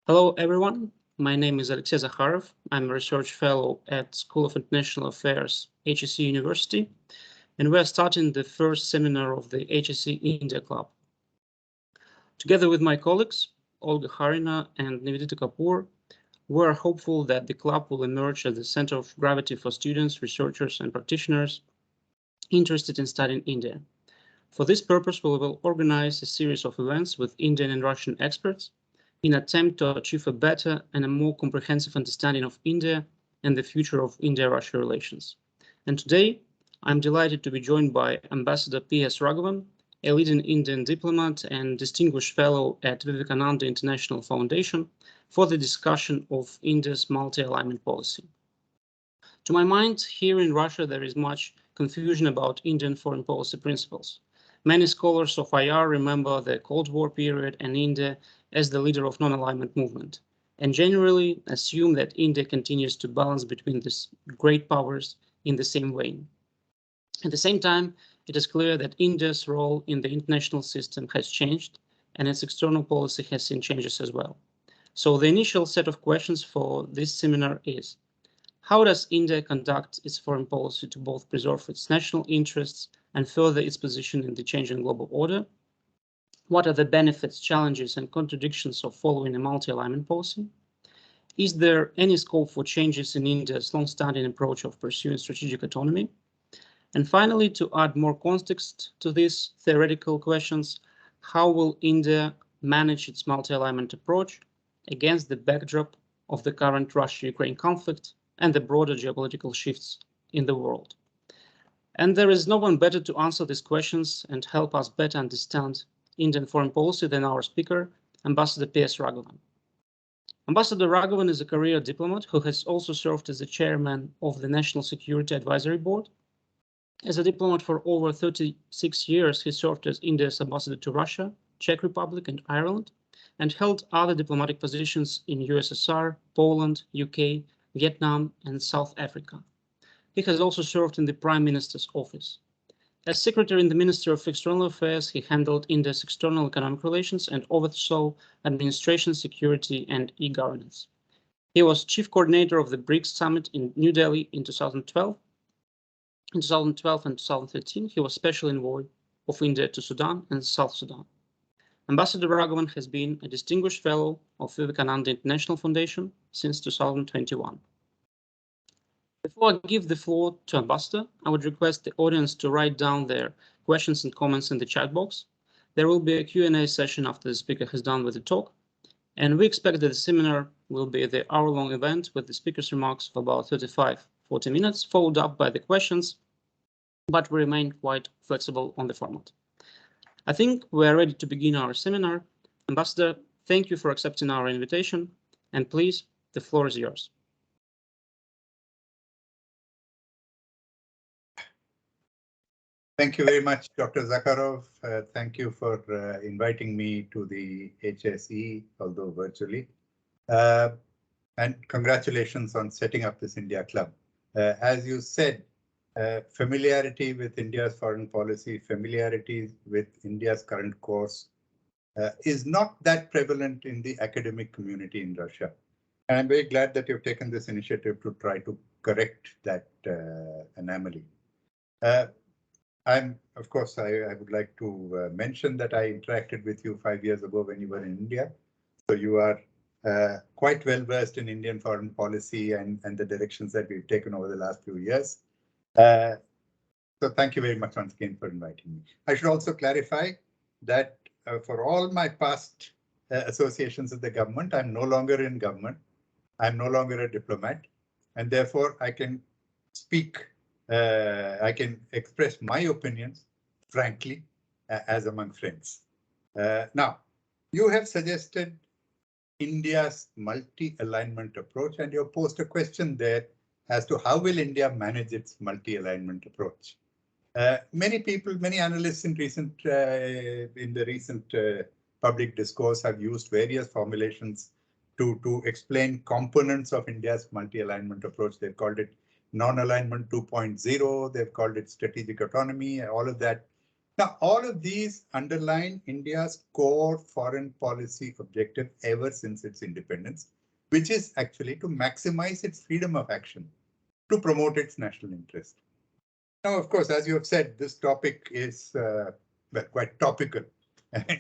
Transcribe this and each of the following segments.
Hello, everyone. My name is Alexey Zakharov. I'm a research fellow at School of International Affairs, HEC University, and we're starting the first seminar of the HEC India Club. Together with my colleagues, Olga Harina and Nivedita Kapoor, we're hopeful that the club will emerge as the center of gravity for students, researchers, and practitioners interested in studying India. For this purpose, we will organize a series of events with Indian and Russian experts in an attempt to achieve a better and a more comprehensive understanding of India and the future of India-Russia relations. And today, I'm delighted to be joined by Ambassador P.S. Raghavan, a leading Indian diplomat and distinguished fellow at Vivekananды International Foundation, for the discussion of India's multi-alignment policy. To my mind, here in Russia, there is much confusion about Indian foreign policy principles. Many scholars of IR remember the Cold War period and India as the leader of non-alignment movement, and generally assume that India continues to balance between these great powers in the same vein. At the same time, it is clear that India's role in the international system has changed, and its external policy has seen changes as well. So the initial set of questions for this seminar is: how does India conduct its foreign policy to both preserve its national interests and further its position in the changing global order? What are the benefits, challenges, and contradictions of following a multi-alignment policy? Is there any scope for changes in India's long-standing approach of pursuing strategic autonomy? And finally, to add more context to these theoretical questions, how will India manage its multi-alignment approach against the backdrop of the current Russia-Ukraine conflict and the broader geopolitical shifts in the world? And there is no one better to answer these questions and help us better understand Indian foreign policy than our speaker, Ambassador P.S. Raghavan. Ambassador Raghavan is a career diplomat who has also served as the chairman of the National Security Advisory Board. As a diplomat for over 36 years, he served as India's ambassador to Russia, Czech Republic, and Ireland, and held other diplomatic positions in USSR, Poland, UK, Vietnam, and South Africa. He has also served in the Prime Minister's office. As Secretary in the Ministry of External Affairs, he handled India's external economic relations and oversaw administration, security, and e-governance. He was Chief Coordinator of the BRICS Summit in New Delhi in 2012. In 2012 and 2013, he was Special Envoy of India to Sudan and South Sudan. Ambassador Raghavan has been a distinguished fellow of Vivekананды International Foundation since 2021. Before I give the floor to Ambassador, I would request the audience to write down their questions and comments in the chat box. There will be a Q&A session after the speaker has done with the talk, and we expect that the seminar will be the hour-long event with the speaker's remarks for about 35-40 minutes, followed up by the questions, but we remain quite flexible on the format. I think we're ready to begin our seminar. Ambassador, thank you for accepting our invitation, and please, the floor is yours. Thank you very much, Dr. Zakharov. Thank you for inviting me to the HSE, although virtually. And congratulations on setting up this India Club. As you said, familiarity with India's foreign policy, familiarity with India's current course is not that prevalent in the academic community in Russia. And I'm very glad that you've taken this initiative to try to correct that anomaly. Of course, I would like to mention that I interacted with you 5 years ago when you were in India. So you are quite well versed in Indian foreign policy and the directions that we've taken over the last few years. So thank you very much once again for inviting me. I should also clarify that for all my past associations with the government, I'm no longer in government. I'm no longer a diplomat, and therefore I can speak. I can express my opinions, frankly, as among friends. Now, you have suggested India's multi-alignment approach, and you posed a question there as to how will India manage its multi-alignment approach. Many people, many analysts in the recent public discourse have used various formulations to explain components of India's multi-alignment approach. They've called it non-alignment 2.0, they've called it strategic autonomy, all of that Now, all of these underline India's core foreign policy objective ever since its independence, which is actually to maximize its freedom of action, to promote its national interest. Now, of course, as you have said, this topic is well, quite topical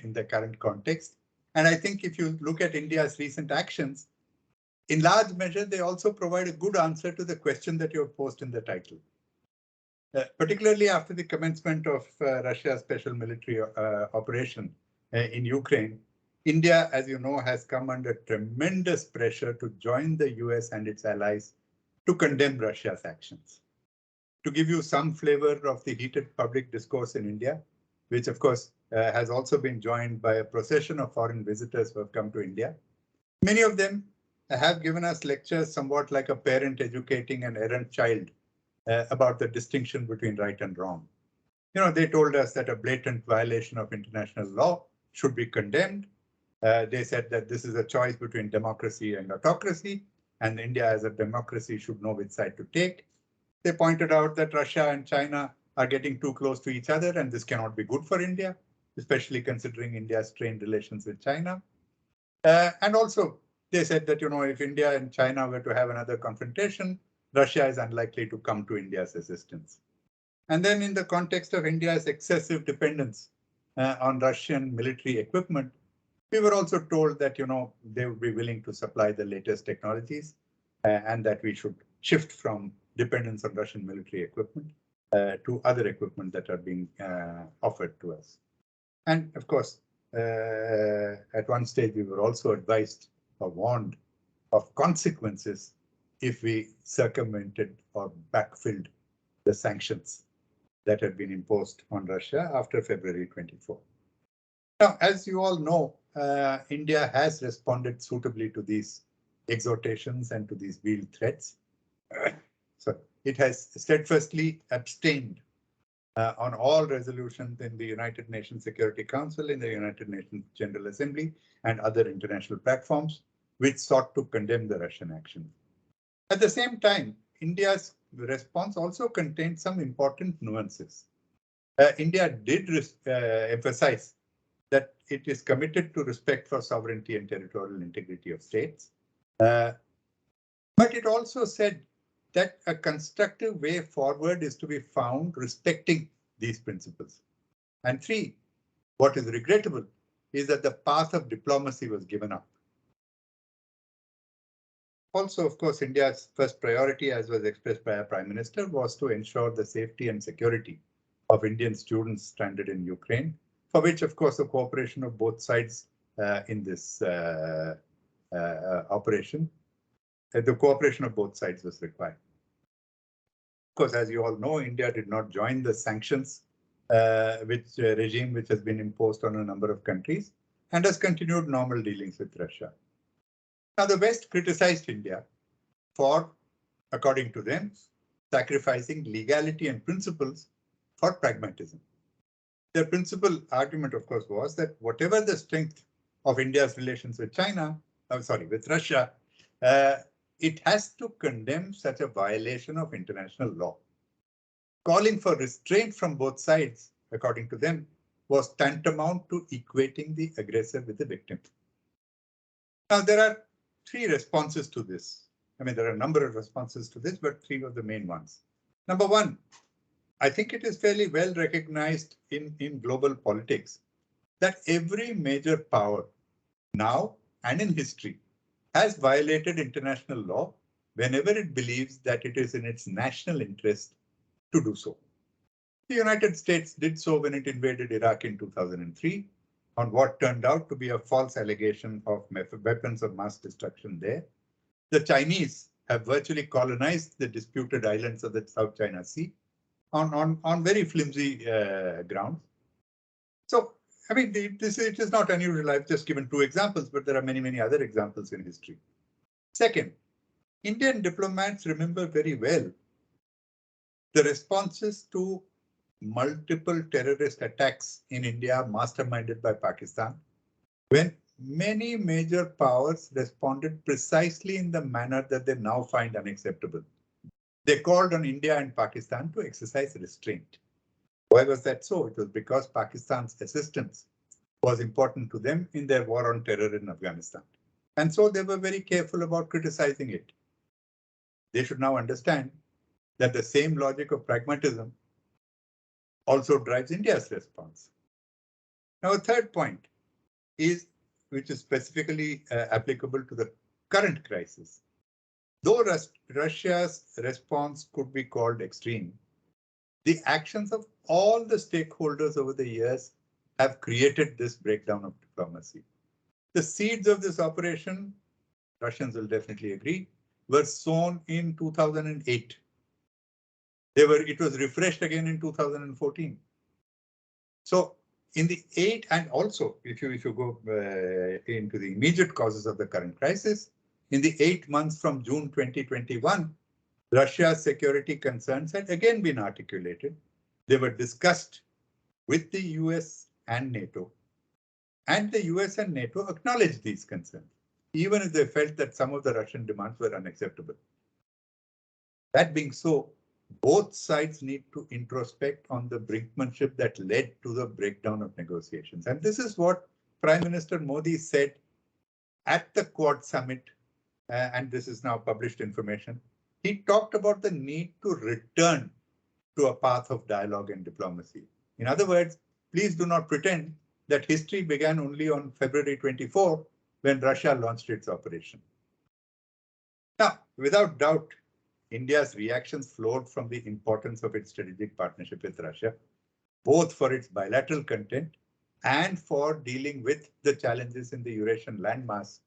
in the current context. And I think if you look at India's recent actions, in large measure, they also provide a good answer to the question that you have posed in the title. Particularly after the commencement of Russia's special military operation in Ukraine, India, as you know, has come under tremendous pressure to join the US and its allies to condemn Russia's actions. To give you some flavor of the heated public discourse in India, which of course has also been joined by a procession of foreign visitors who have come to India, many of them have given us lectures somewhat like a parent educating an errant child about the distinction between right and wrong. You know, they told us that a blatant violation of international law should be condemned. They said that this is a choice between democracy and autocracy, and India as a democracy should know which side to take. They pointed out that Russia and China are getting too close to each other, and this cannot be good for India, especially considering India's strained relations with China. And also, they said that, you know, if India and China were to have another confrontation, Russia is unlikely to come to India's assistance. And then in the context of India's excessive dependence on Russian military equipment, we were also told that, you know, they would be willing to supply the latest technologies and that we should shift from dependence on Russian military equipment to other equipment that are being offered to us. And of course, at one stage, we were also advised or warned of consequences if we circumvented or backfilled the sanctions that had been imposed on Russia after February 24. Now, as you all know, India has responded suitably to these exhortations and to these veiled threats. So it has steadfastly abstained on all resolutions in the United Nations Security Council, in the United Nations General Assembly, and other international platforms which sought to condemn the Russian action. At the same time, India's response also contained some important nuances. India did emphasize that it is committed to respect for sovereignty and territorial integrity of states. But it also said that a constructive way forward is to be found respecting these principles. And three, what is regrettable is that the path of diplomacy was given up. Also, of course, India's first priority, as was expressed by our Prime Minister, was to ensure the safety and security of Indian students stranded in Ukraine, for which, of course, the cooperation of both sides in this operation, the cooperation of both sides was required. Of course, as you all know, India did not join the sanctions regime which has been imposed on a number of countries and has continued normal dealings with Russia. Now, the West criticized India for, according to them, sacrificing legality and principles for pragmatism. Their principal argument, of course, was that whatever the strength of India's relations with with Russia, it has to condemn such a violation of international law. Calling for restraint from both sides, according to them, was tantamount to equating the aggressor with the victim. Now, there are three responses to this. I mean, there are a number of responses to this, but three of the main ones. Number one, I think it is fairly well recognized in global politics that every major power now and in history has violated international law whenever it believes that it is in its national interest to do so. The United States did so when it invaded Iraq in 2003 on what turned out to be a false allegation of weapons of mass destruction there. The Chinese have virtually colonized the disputed islands of the South China Sea on very flimsy grounds. So, I mean, it is not unusual. I've just given two examples, but there are many, many other examples in history. Second, Indian diplomats remember very well the responses to multiple terrorist attacks in India masterminded by Pakistan, when many major powers responded precisely in the manner that they now find unacceptable. They called on India and Pakistan to exercise restraint. Why was that so? It was because Pakistan's assistance was important to them in their war on terror in Afghanistan. And so they were very careful about criticizing it. They should now understand that the same logic of pragmatism also drives India's response. Now, a third point is, which is specifically applicable to the current crisis. Though Russia's response could be called extreme, the actions of all the stakeholders over the years have created this breakdown of diplomacy. The seeds of this operation, Russians will definitely agree, were sown in 2008. It was refreshed again in 2014. So in the 8, and also if you go into the immediate causes of the current crisis, in the 8 months from June 2021, Russia's security concerns had again been articulated. They were discussed with the US and NATO. And the US and NATO acknowledged these concerns, even if they felt that some of the Russian demands were unacceptable. That being so, both sides need to introspect on the brinkmanship that led to the breakdown of negotiations. And this is what Prime Minister Modi said at the Quad Summit, and this is now published information. He talked about the need to return to a path of dialogue and diplomacy. In other words, please do not pretend that history began only on February 24 when Russia launched its operation. Now, without doubt, India's reactions flowed from the importance of its strategic partnership with Russia, both for its bilateral content and for dealing with the challenges in the Eurasian landmass,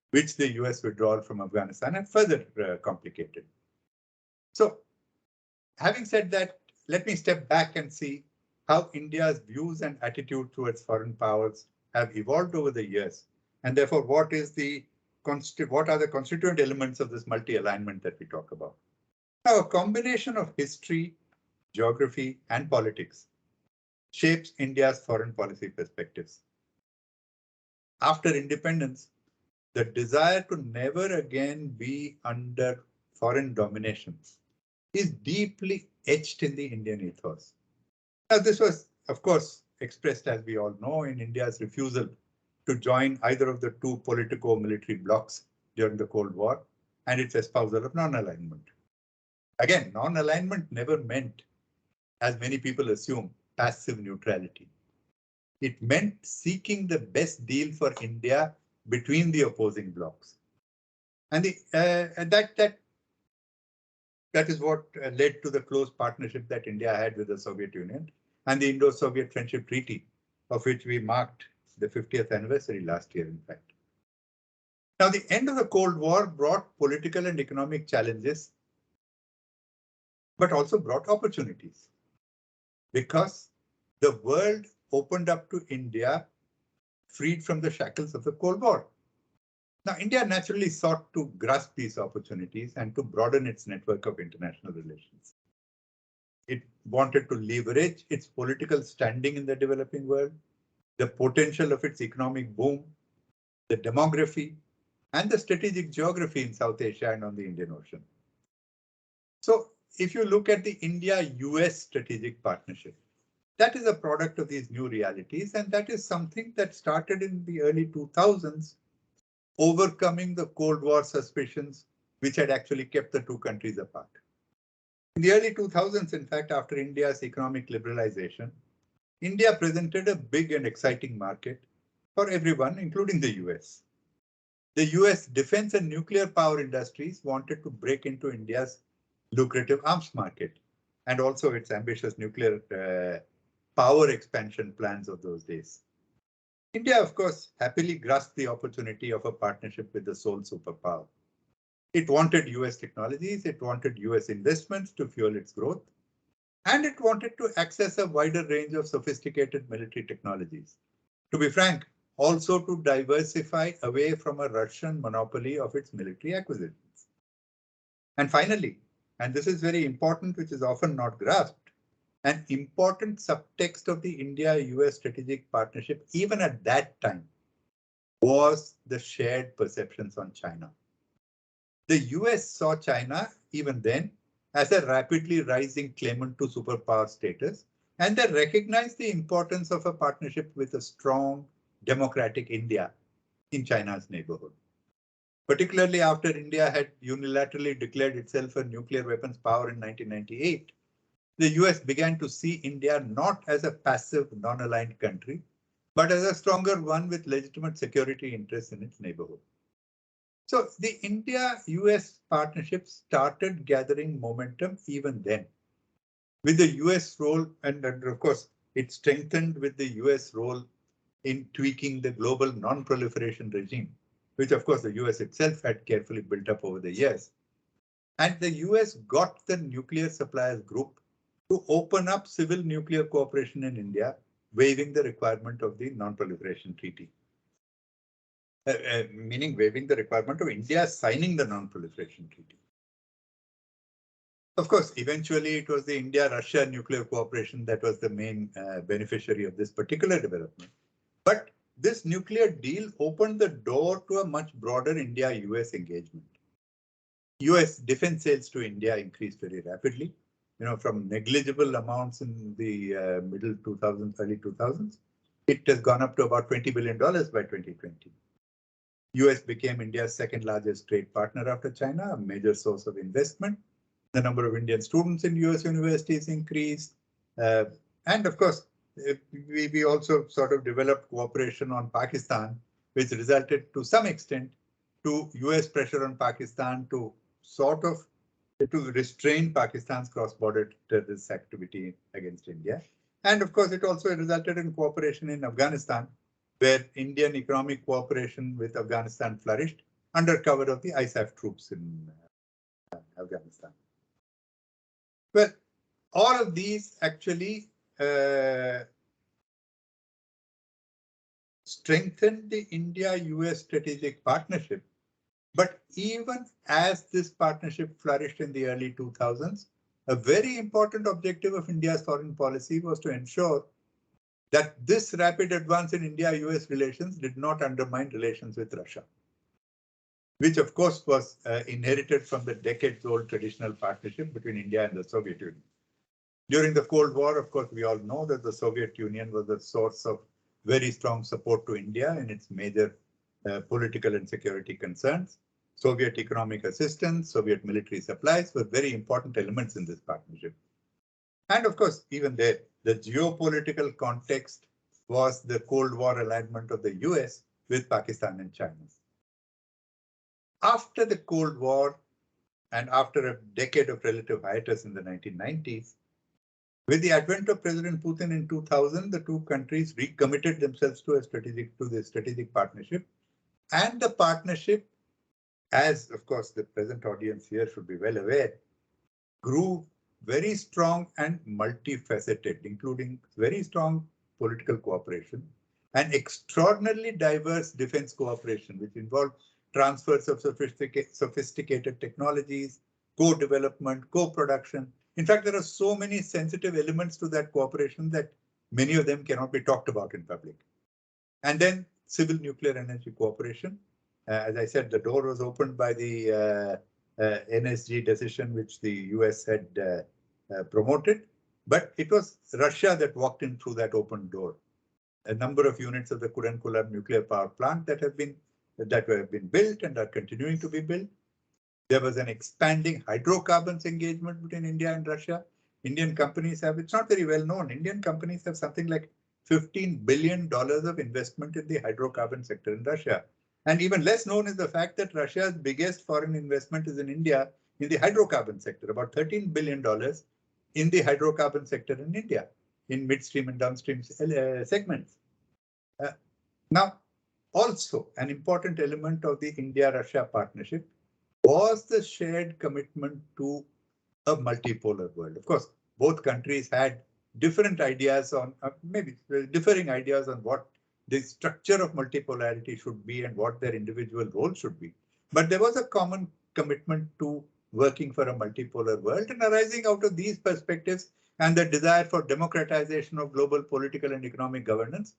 which the US withdrawal from Afghanistan had further complicated. So, having said that, let me step back and see how India's views and attitude towards foreign powers have evolved over the years, and therefore what are the constituent elements of this multi-alignment that we talk about. Now, a combination of history, geography, and politics shapes India's foreign policy perspectives. After independence, the desire to never again be under foreign domination is deeply etched in the Indian ethos. Now, this was, of course, expressed, as we all know, in India's refusal to join either of the two politico-military blocs during the Cold War and its espousal of non-alignment. Again, non-alignment never meant, as many people assume, passive neutrality. It meant seeking the best deal for India between the opposing blocs. And that is what led to the close partnership that India had with the Soviet Union and the Indo-Soviet Friendship Treaty, of which we marked the 50th anniversary last year, in fact. Now, the end of the Cold War brought political and economic challenges, but also brought opportunities, because the world opened up to India freed from the shackles of the Cold War. Now, India naturally sought to grasp these opportunities and to broaden its network of international relations. It wanted to leverage its political standing in the developing world, the potential of its economic boom, the demography, and the strategic geography in South Asia and on the Indian Ocean. So, if you look at the India-US strategic partnership, that is a product of these new realities, and that is something that started in the early 2000s, overcoming the Cold War suspicions which had actually kept the two countries apart. In the early 2000s, in fact, after India's economic liberalization, India presented a big and exciting market for everyone, including the US. The US defense and nuclear power industries wanted to break into India's lucrative arms market and also its ambitious nuclear power expansion plans of those days. India, of course, happily grasped the opportunity of a partnership with the sole superpower. It wanted US technologies, it wanted US investments to fuel its growth, and it wanted to access a wider range of sophisticated military technologies. To be frank, also to diversify away from a Russian monopoly of its military acquisitions. And finally, and this is very important, which is often not grasped, an important subtext of the India-US strategic partnership, even at that time, was the shared perceptions on China. The US saw China, even then, as a rapidly rising claimant to superpower status, And they recognized the importance of a partnership with a strong democratic India in China's neighborhood. Particularly after India had unilaterally declared itself a nuclear weapons power in 1998, the US began to see India not as a passive, non-aligned country, but as a stronger one with legitimate security interests in its neighborhood. So the India-US partnership started gathering momentum even then, with the US role, and of course, it strengthened with the US role in tweaking the global non-proliferation regime, which of course the US itself had carefully built up over the years. And the US got the nuclear suppliers group to open up civil nuclear cooperation in India, waiving the requirement of the non-proliferation treaty. Meaning waiving the requirement of India signing the non-proliferation treaty. Of course, eventually it was the India-Russia nuclear cooperation that was the main beneficiary of this particular development. But this nuclear deal opened the door to a much broader India-US engagement. US defense sales to India increased very rapidly, from negligible amounts in the middle 2000s, early 2000s. It has gone up to about $20 billion by 2020. US became India's second largest trade partner after China, a major source of investment. The number of Indian students in US universities increased. And of course, we also sort of developed cooperation on Pakistan, which resulted to some extent to US pressure on Pakistan to restrain Pakistan's cross-border terrorist activity against India. And of course, it also resulted in cooperation in Afghanistan, where Indian economic cooperation with Afghanistan flourished under cover of the ISAF troops in Afghanistan. Well, all of these actually strengthened the India-US strategic partnership. But even as this partnership flourished in the early 2000s, a very important objective of India's foreign policy was to ensure that this rapid advance in India-US relations did not undermine relations with Russia, which of course was inherited from the decades-old traditional partnership between India and the Soviet Union. During the Cold War, of course, we all know that the Soviet Union was a source of very strong support to India in its major political and security concerns. Soviet economic assistance, Soviet military supplies were very important elements in this partnership. And of course, even there, the geopolitical context was the Cold War alignment of the US with Pakistan and China. After the Cold War and after a decade of relative hiatus in the 1990s, with the advent of President Putin in 2000, the two countries recommitted themselves to the strategic partnership, and the partnership, as of course the present audience here should be well aware, grew very strong and multifaceted, including very strong political cooperation and extraordinarily diverse defense cooperation, which involved transfers of sophisticated technologies, co-development, co-production. In fact, there are so many sensitive elements to that cooperation that many of them cannot be talked about in public. And then civil nuclear energy cooperation. As I said, the door was opened by the NSG decision, which the US had promoted, but it was Russia that walked in through that open door. A number of units of the Kudankulam nuclear power plant that have been built and are continuing to be built. There was an expanding hydrocarbons engagement between India and Russia. Indian companies have, it's not very well known, Indian companies have something like $15 billion of investment in the hydrocarbon sector in Russia. And even less known is the fact that Russia's biggest foreign investment is in India in the hydrocarbon sector, about $13 billion in the hydrocarbon sector in India, in midstream and downstream segments. Now, also an important element of the India-Russia partnership was the shared commitment to a multipolar world. Of course, both countries had different ideas on, maybe differing ideas on what the structure of multipolarity should be and what their individual roles should be. But there was a common commitment to working for a multipolar world, and arising out of these perspectives and the desire for democratization of global political and economic governance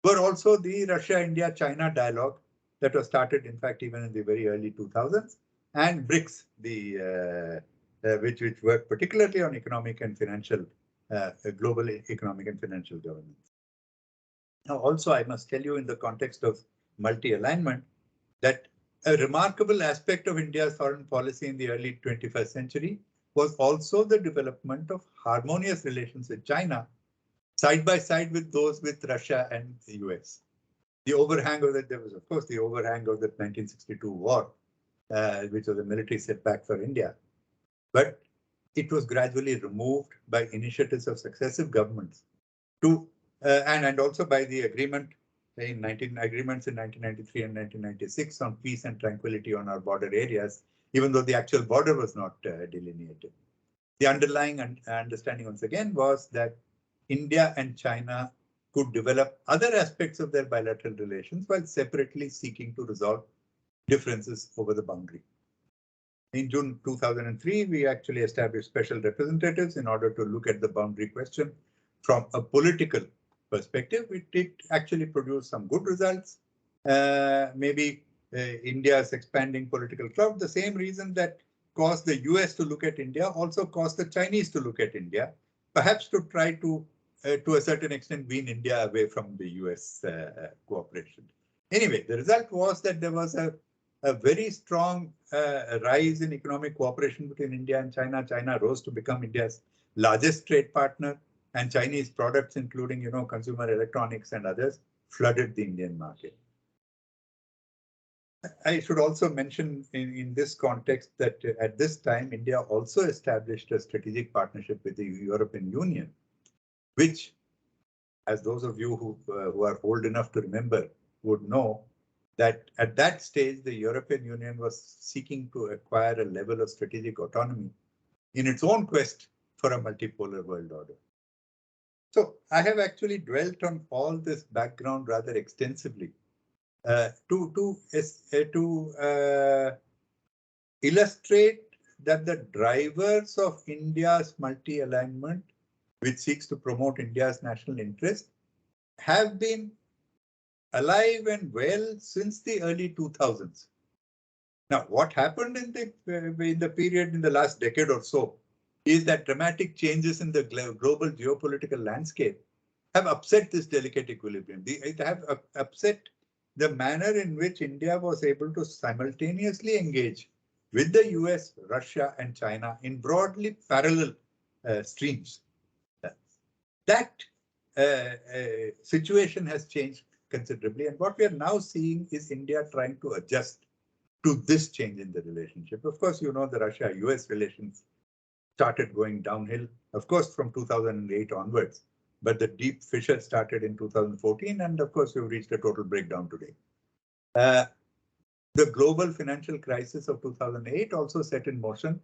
were also the Russia-India-China dialogue that was started, in fact, even in the very early 2000s, and BRICS, which worked particularly on economic and financial global economic and financial governance. Now, also, I must tell you in the context of multi-alignment that a remarkable aspect of India's foreign policy in the early 21st century was also the development of harmonious relations with China, side by side with those with Russia and the US. The overhang of that, there was, of course, the overhang of the 1962 war, which was a military setback for India. But it was gradually removed by initiatives of successive governments to, and also by the agreements in 1993 and 1996 on peace and tranquility on our border areas, even though the actual border was not delineated. The underlying understanding once again was that India and China could develop other aspects of their bilateral relations while separately seeking to resolve differences over the boundary. In June 2003, we actually established special representatives in order to look at the boundary question from a political perspective. It did actually produce some good results. Maybe India's expanding political clout, the same reason that caused the US to look at India also caused the Chinese to look at India, perhaps to try to a certain extent, wean India away from the US cooperation. Anyway, the result was that there was a very strong rise in economic cooperation between India and China. China rose to become India's largest trade partner, and Chinese products, including consumer electronics and others, flooded the Indian market. I should also mention in this context that at this time, India also established a strategic partnership with the European Union, which, as those of you who are old enough to remember would know, that at that stage, the European Union was seeking to acquire a level of strategic autonomy in its own quest for a multipolar world order. So I have actually dwelt on all this background rather extensively to illustrate that the drivers of India's multi-alignment, which seeks to promote India's national interest, have been alive and well since the early 2000s. Now, what happened in the period in the last decade or so is that dramatic changes in the global geopolitical landscape have upset this delicate equilibrium. It have upset the manner in which India was able to simultaneously engage with the US, Russia, and China in broadly parallel streams. That situation has changed considerably, and what we are now seeing is India trying to adjust to this change in the relationship. Of course, the Russia-US relations started going downhill, of course, from 2008 onwards, but the deep fissure started in 2014, and of course, we've reached a total breakdown today. The global financial crisis of 2008 also set in motion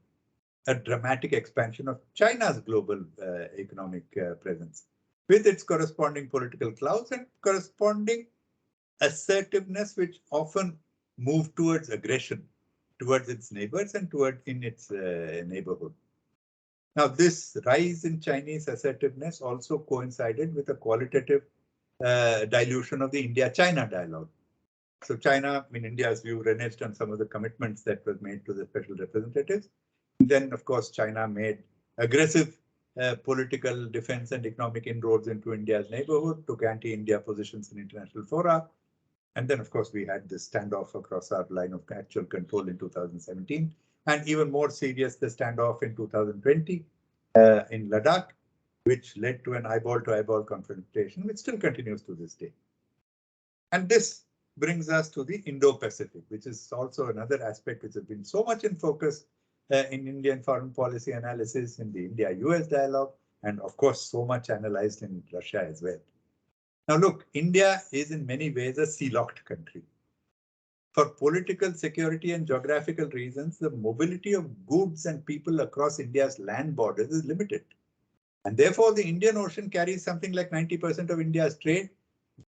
a dramatic expansion of China's global economic presence, with its corresponding political clouds and corresponding assertiveness, which often moved towards aggression towards its neighbors and in its neighborhood. Now, this rise in Chinese assertiveness also coincided with a qualitative dilution of the India-China dialogue. So China, in India's view, reneged on some of the commitments that were made to the special representatives. And then, of course, China made aggressive political defense and economic inroads into India's neighborhood, took anti-India positions in international fora. And then, of course, we had this standoff across our line of actual control in 2017. And even more serious, the standoff in 2020 in Ladakh, which led to an eyeball-to-eyeball confrontation, which still continues to this day. And this brings us to the Indo-Pacific, which is also another aspect which has been so much in focus in Indian foreign policy analysis, in the India-US dialogue, and of course, so much analyzed in Russia as well. Now look, India is in many ways a sea-locked country. For political, security, and geographical reasons, the mobility of goods and people across India's land borders is limited. And therefore, the Indian Ocean carries something like 90% of India's trade,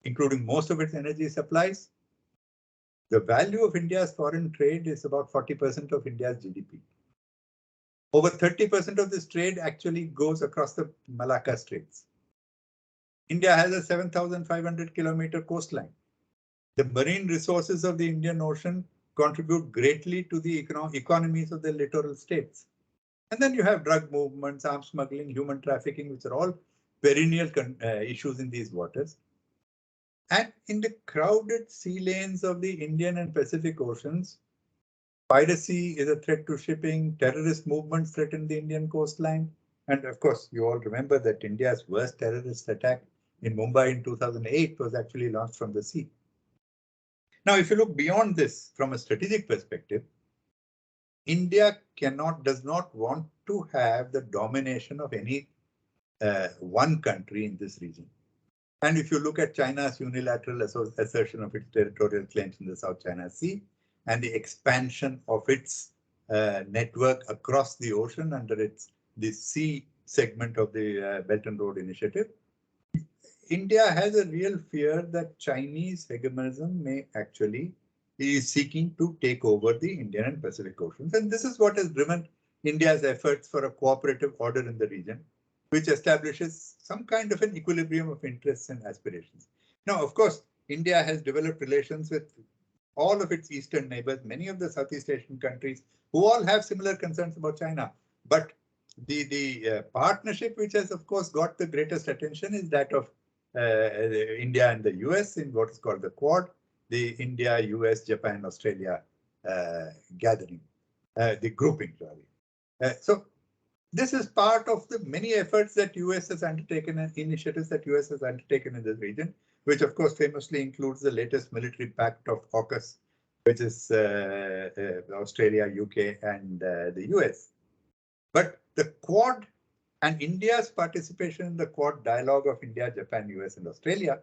including most of its energy supplies. The value of India's foreign trade is about 40% of India's GDP. Over 30% of this trade actually goes across the Malacca Straits. India has a 7,500-kilometer coastline. The marine resources of the Indian Ocean contribute greatly to the economies of the littoral states. And then you have drug movements, arms smuggling, human trafficking, which are all perennial issues in these waters. And in the crowded sea lanes of the Indian and Pacific Oceans, piracy is a threat to shipping, terrorist movements threaten the Indian coastline. And of course, you all remember that India's worst terrorist attack in Mumbai in 2008 was actually launched from the sea. Now, if you look beyond this from a strategic perspective, India does not want to have the domination of any one country in this region. And if you look at China's unilateral assertion of its territorial claims in the South China Sea and the expansion of its network across the ocean under the sea segment of the Belt and Road Initiative, India has a real fear that Chinese hegemonism may actually be seeking to take over the Indian and Pacific Oceans. And this is what has driven India's efforts for a cooperative order in the region, which establishes some kind of an equilibrium of interests and aspirations. Now, of course, India has developed relations with all of its eastern neighbors, many of the Southeast Asian countries, who all have similar concerns about China. But the partnership which has, of course, got the greatest attention is that of India and the US in what is called the Quad, the India, US, Japan, Australia gathering, the grouping, sorry. So this is part of the many efforts that US has undertaken and initiatives that US has undertaken in this region, which of course famously includes the latest military pact of AUKUS, which is Australia, UK, and the US. But the Quad and India's participation in the Quad dialogue of India, Japan, US, and Australia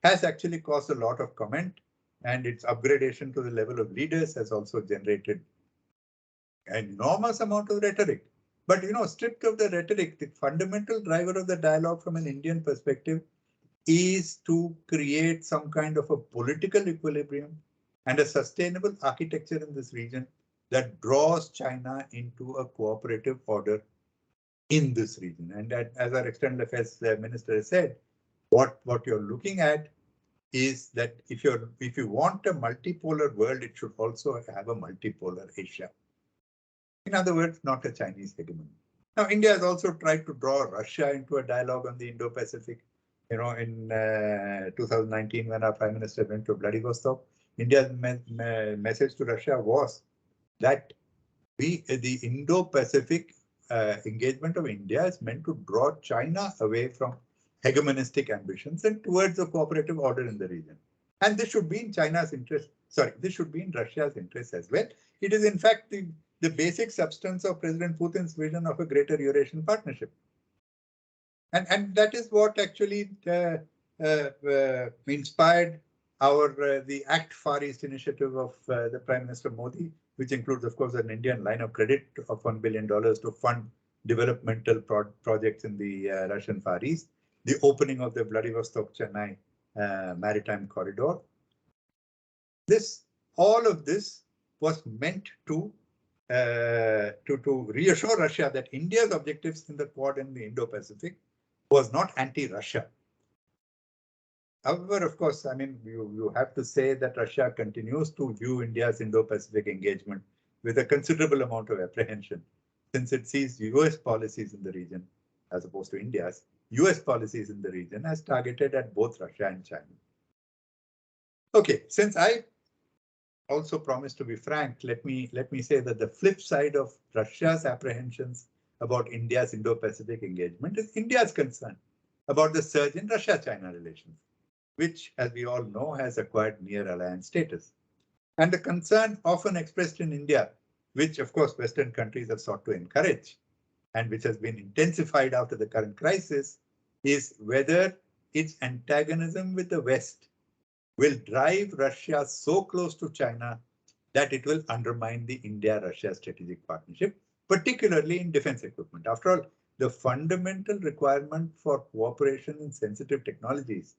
has actually caused a lot of comment, and its upgradation to the level of leaders has also generated an enormous amount of rhetoric. But, you know, stripped of the rhetoric, the fundamental driver of the dialogue from an Indian perspective is to create some kind of a political equilibrium and a sustainable architecture in this region that draws China into a cooperative order in this region. And that, as our External Affairs Minister has said, what you're looking at is that if you want a multipolar world, it should also have a multipolar Asia. In other words, not a Chinese hegemony. Now, India has also tried to draw Russia into a dialogue on the Indo-Pacific. You know, in 2019, when our Prime Minister went to Vladivostok, India's message to Russia was that the Indo-Pacific engagement of India is meant to draw China away from hegemonistic ambitions and towards a cooperative order in the region. And this should be in China's interest. Sorry, this should be in Russia's interest as well. It is, in fact, the basic substance of President Putin's vision of a greater Eurasian partnership. And that is what actually inspired the ACT Far East initiative of the Prime Minister Modi, which includes, of course, an Indian line of credit of $1 billion to fund developmental projects in the Russian Far East, the opening of the Vladivostok-Chennai maritime corridor. All of this was meant to reassure Russia that India's objectives in the Quad and the Indo-Pacific was not anti-Russia. However, of course, I mean, you have to say that Russia continues to view India's Indo-Pacific engagement with a considerable amount of apprehension, since it sees US policies in the region, as opposed to India's, US policies in the region as targeted at both Russia and China. Okay, since I also promised to be frank, let me say that the flip side of Russia's apprehensions about India's Indo-Pacific engagement is India's concern about the surge in Russia-China relations, which, as we all know, has acquired near alliance status. And the concern often expressed in India, which of course Western countries have sought to encourage, and which has been intensified after the current crisis, is whether its antagonism with the West will drive Russia so close to China that it will undermine the India-Russia strategic partnership, particularly in defense equipment. After all, the fundamental requirement for cooperation in sensitive technologies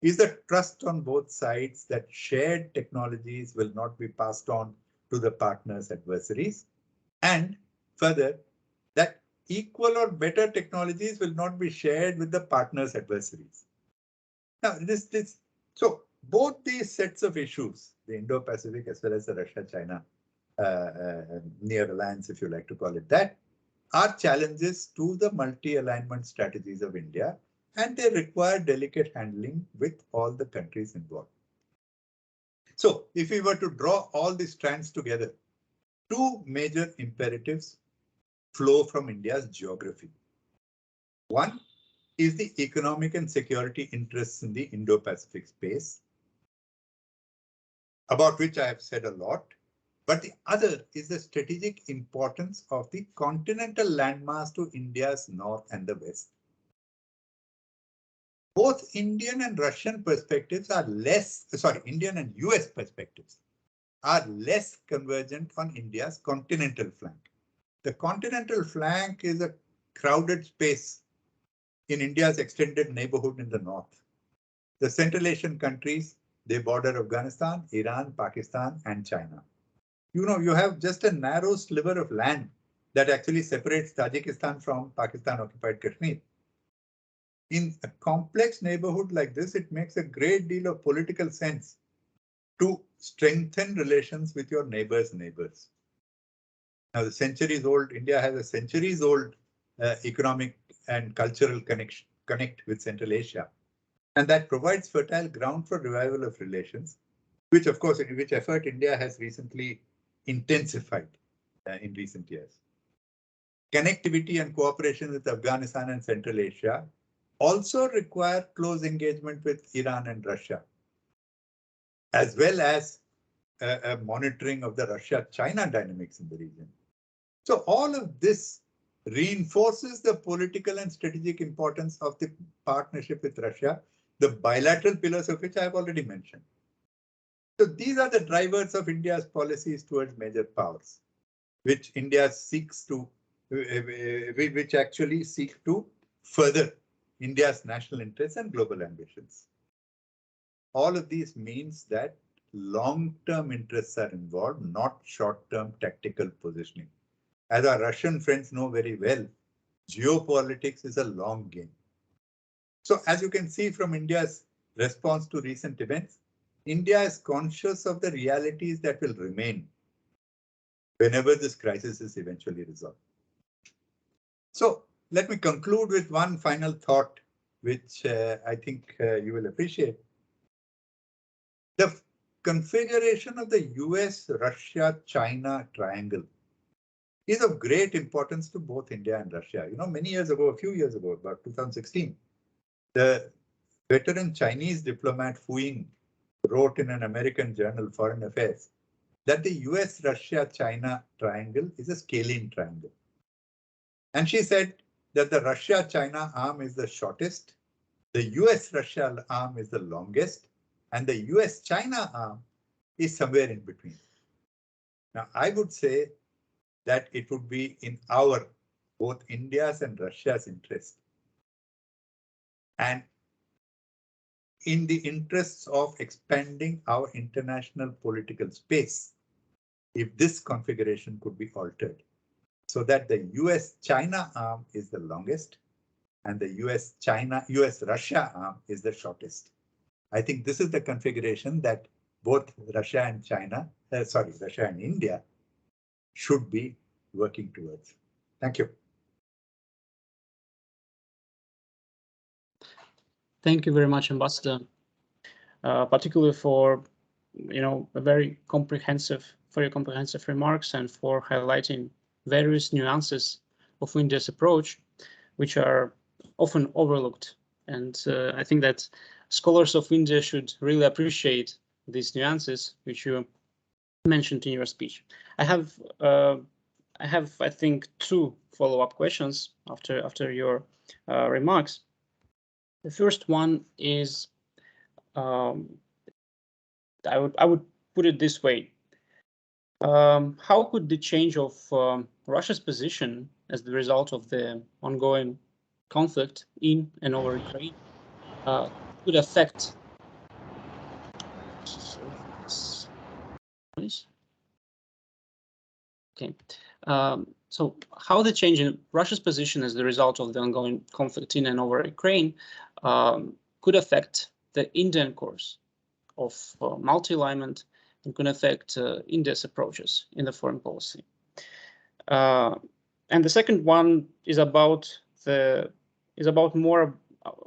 is the trust on both sides that shared technologies will not be passed on to the partners' adversaries, and further, that equal or better technologies will not be shared with the partners' adversaries. Now, so both these sets of issues, the Indo-Pacific as well as the Russia-China near alliance, if you like to call it that, are challenges to the multi-alignment strategies of India, and they require delicate handling with all the countries involved. So if we were to draw all these strands together, two major imperatives flow from India's geography. One is the economic and security interests in the Indo-Pacific space, about which I have said a lot. But the other is the strategic importance of the continental landmass to India's north and the west. Both Indian and Russian perspectives are Indian and US perspectives are less convergent on India's continental flank. The continental flank is a crowded space in India's extended neighborhood in the north. The Central Asian countries, they border Afghanistan, Iran, Pakistan, and China. You have just a narrow sliver of land that actually separates Tajikistan from Pakistan-occupied Kashmir. In a complex neighborhood like this, it makes a great deal of political sense to strengthen relations with your neighbors' neighbors. Now, India has a centuries-old economic and cultural connect with Central Asia, and that provides fertile ground for revival of relations, which effort India has recently intensified in recent years. Connectivity and cooperation with Afghanistan and Central Asia also require close engagement with Iran and Russia, as well as a monitoring of the Russia-China dynamics in the region. So all of this reinforces the political and strategic importance of the partnership with Russia, the bilateral pillars of which I have already mentioned. So these are the drivers of India's policies towards major powers, which which actually seek to further India's national interests and global ambitions. All of these means that long-term interests are involved, not short-term tactical positioning. As our Russian friends know very well, geopolitics is a long game. So as you can see from India's response to recent events, India is conscious of the realities that will remain whenever this crisis is eventually resolved. So let me conclude with one final thought, which I think you will appreciate. The configuration of the US-Russia-China triangle is of great importance to both India and Russia. A few years ago, about 2016, the veteran Chinese diplomat Fu Ying wrote in an American journal, Foreign Affairs, that the US-Russia-China triangle is a scalene triangle. And she said that the Russia-China arm is the shortest, the US-Russia arm is the longest, and the US-China arm is somewhere in between. Now, I would say that it would be in both India's and Russia's interest, and in the interests of expanding our international political space, if this configuration could be altered so that the US-China arm is the longest and the US-Russia arm is the shortest. I think this is the configuration that both Russia and India should be working towards. Thank you. Thank you very much, Ambassador, particularly for your comprehensive remarks and for highlighting various nuances of India's approach, which are often overlooked. And I think that scholars of India should really appreciate these nuances, which you mentioned in your speech. I have, I think, two follow-up questions after your remarks. The first one is, I would put it this way. How could the change of Russia's position as the result of the ongoing conflict in and over Ukraine could affect so how the change in Russia's position as the result of the ongoing conflict in and over Ukraine could affect the Indian course of multi-alignment and could affect India's approaches in the foreign policy. And the second one is about more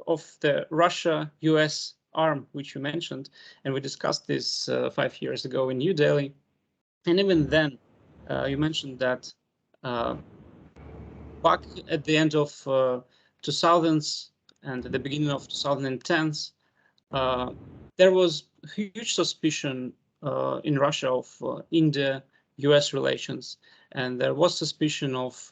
of the Russia-US arm, which you mentioned, and we discussed this 5 years ago in New Delhi. And even then, you mentioned that back at the end of 2000s and at the beginning of 2010s, there was huge suspicion in Russia of India-US relations, and there was suspicion of,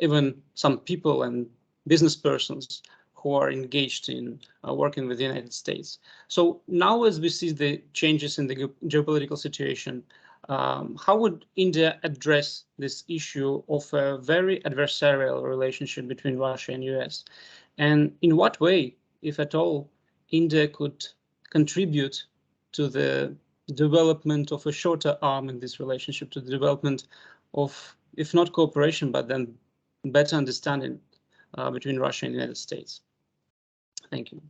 even some people and business persons who are engaged in working with the United States. So now, as we see the changes in the geopolitical situation, how would India address this issue of a very adversarial relationship between Russia and US? And in what way, if at all, India could contribute to the development of a shorter arm in this relationship, to the development of, if not cooperation, but then better understanding between Russia and the United States? Thank you.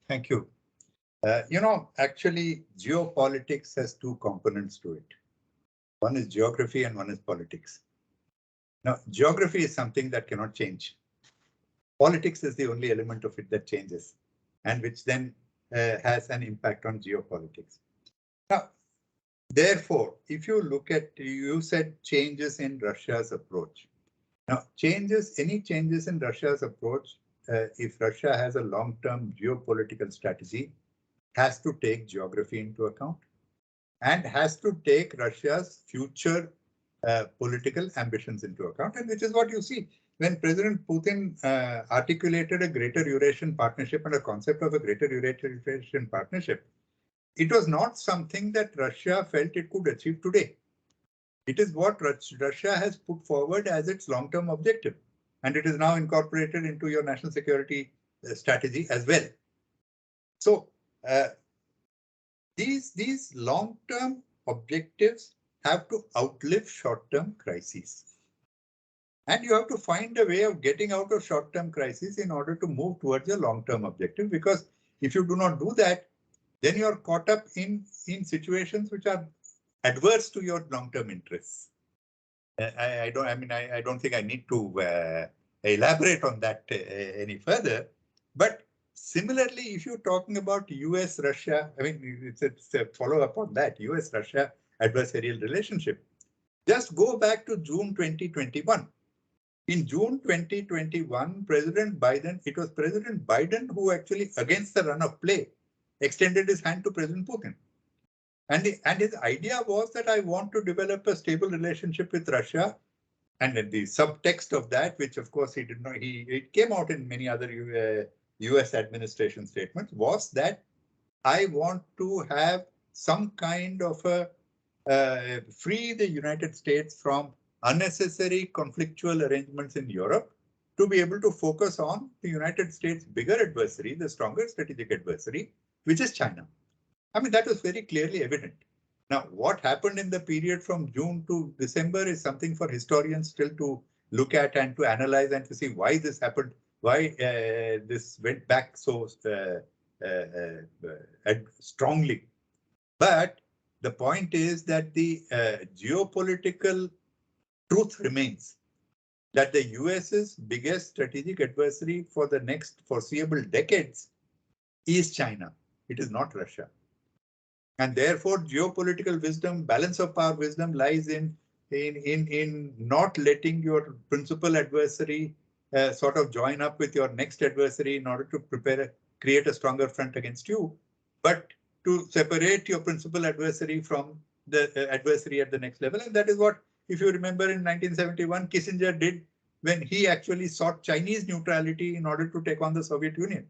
Thank you. Actually, geopolitics has two components to it. One is geography and one is politics. Now, geography is something that cannot change. Politics is the only element of it that changes, and which then has an impact on geopolitics. Now, therefore, if you look at, you said changes in Russia's approach. Now, any changes in Russia's approach, if Russia has a long-term geopolitical strategy, has to take geography into account and has to take Russia's future political ambitions into account, and which is what you see when President Putin articulated a greater Eurasian partnership and a concept of a greater Eurasian partnership. It was not something that Russia felt it could achieve today. It is what Russia has put forward as its long-term objective, and it is now incorporated into your national security strategy as well. So these long-term objectives have to outlive short-term crises. And you have to find a way of getting out of short-term crises in order to move towards a long-term objective, because if you do not do that, then you're caught up in situations which are adverse to your long-term interests. I don't think I need to elaborate on that any further. But similarly, if you're talking about US-Russia, it's a follow-up on that, US-Russia adversarial relationship. Just go back to June 2021. In June 2021, it was President Biden who actually, against the run of play, extended his hand to President Putin. And his idea was that I want to develop a stable relationship with Russia. And the subtext of that, which of course he did not, it came out in many other US administration statements, was that I want to have some kind of free the United States from unnecessary conflictual arrangements in Europe to be able to focus on the United States' bigger adversary, the stronger strategic adversary, which is China. That was very clearly evident. Now, what happened in the period from June to December is something for historians still to look at and to analyze and to see why this happened, why this went back so strongly. But the point is that the geopolitical truth remains that the US's biggest strategic adversary for the next foreseeable decades is China. It is not Russia. And therefore, geopolitical wisdom, balance of power wisdom lies in not letting your principal adversary sort of join up with your next adversary in order to create a stronger front against you, but to separate your principal adversary from the adversary at the next level. And that is what, if you remember, in 1971, Kissinger did when he actually sought Chinese neutrality in order to take on the Soviet Union.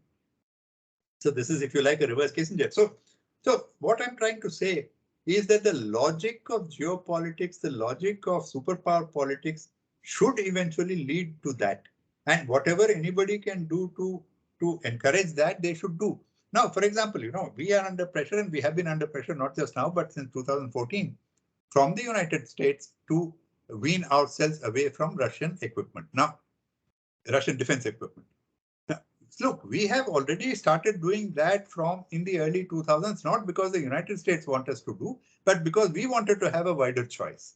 So this is, if you like, a reverse Kissinger. So what I'm trying to say is that the logic of geopolitics, the logic of superpower politics should eventually lead to that. And whatever anybody can do to encourage that, they should do. Now, for example, we are under pressure, and we have been under pressure not just now, but since 2014, from the United States to wean ourselves away from Russian equipment. Now, Russian defense equipment. Now, look, we have already started doing that from in the early 2000s, not because the United States want us to do, but because we wanted to have a wider choice.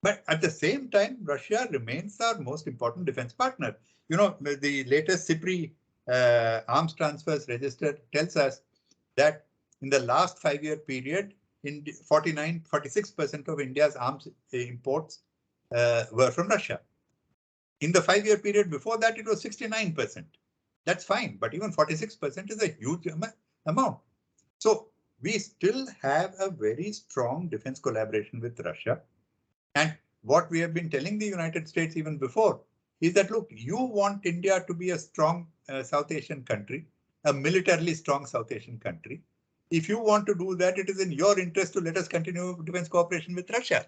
But at the same time, Russia remains our most important defense partner. You know, the latest CIPRI arms transfers register tells us that in the last 5-year period, in 46% of India's arms imports were from Russia. In the 5-year period before that, it was 69%. That's fine, but even 46% is a huge amount. So we still have a very strong defense collaboration with Russia. And what we have been telling the United States even before is that, look, you want India to be a strong South Asian country, a militarily strong South Asian country. If you want to do that, it is in your interest to let us continue defense cooperation with Russia,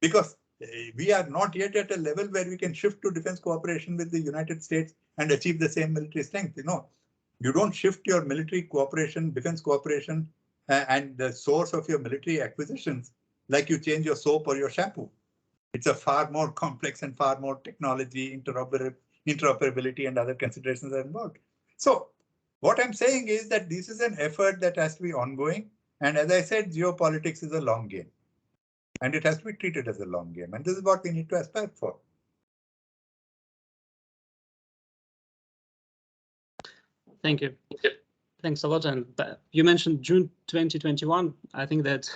because we are not yet at a level where we can shift to defense cooperation with the United States and achieve the same military strength. You know, you don't shift your military cooperation, defense cooperation, and the source of your military acquisitions like you change your soap or your shampoo. It's a far more complex and far more technology, interoperability and other considerations are involved. So what I'm saying is that this is an effort that has to be ongoing. And as I said, geopolitics is a long game. And it has to be treated as a long game. And this is what we need to aspire for. Thank you. Thanks a lot. And you mentioned June 2021. I think that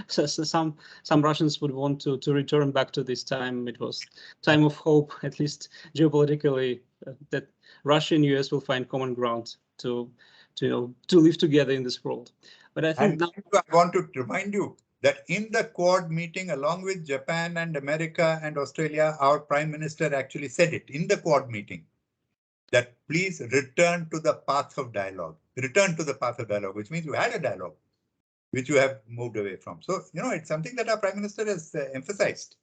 some Russians would want to return back to this time. It was time of hope, at least geopolitically, that Russia and US will find common ground to live together in this world. But I think now I want to remind you that in the Quad meeting, along with Japan and America and Australia, our Prime Minister actually said it in the Quad meeting, that please return to the path of dialogue. Return to the path of dialogue, which means you had a dialogue, which you have moved away from. So, you know, it's something that our Prime Minister has emphasized.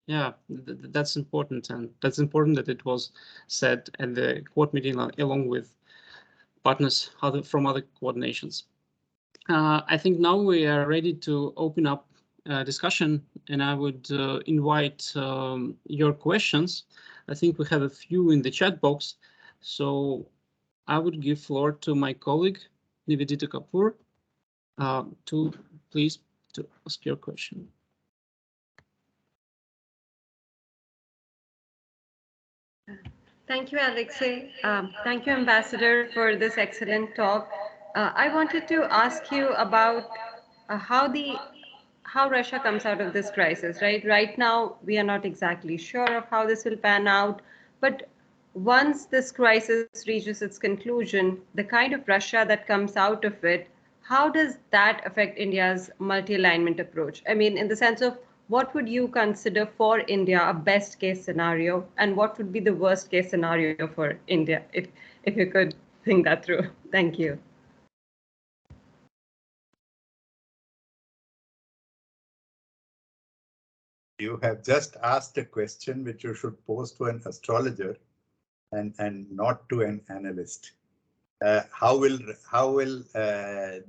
Yeah, that's important. And that's important that it was said at the Quad meeting along with partners from other Quad nations. I think now we are ready to open up discussion, and I would invite your questions. I think we have a few in the chat box, so I would give floor to my colleague Nivedita Kapoor to ask your question. Thank you, Alexei. Thank you, Ambassador, for this excellent talk. I wanted to ask you about how Russia comes out of this crisis, right? Right now, we are not exactly sure of how this will pan out, but once this crisis reaches its conclusion, the kind of Russia that comes out of it, how does that affect India's multi-alignment approach? I mean, in the sense of what would you consider for India a best case scenario, and what would be the worst case scenario for India, if you could think that through? Thank you. You have just asked a question which you should pose to an astrologer and not to an analyst. How will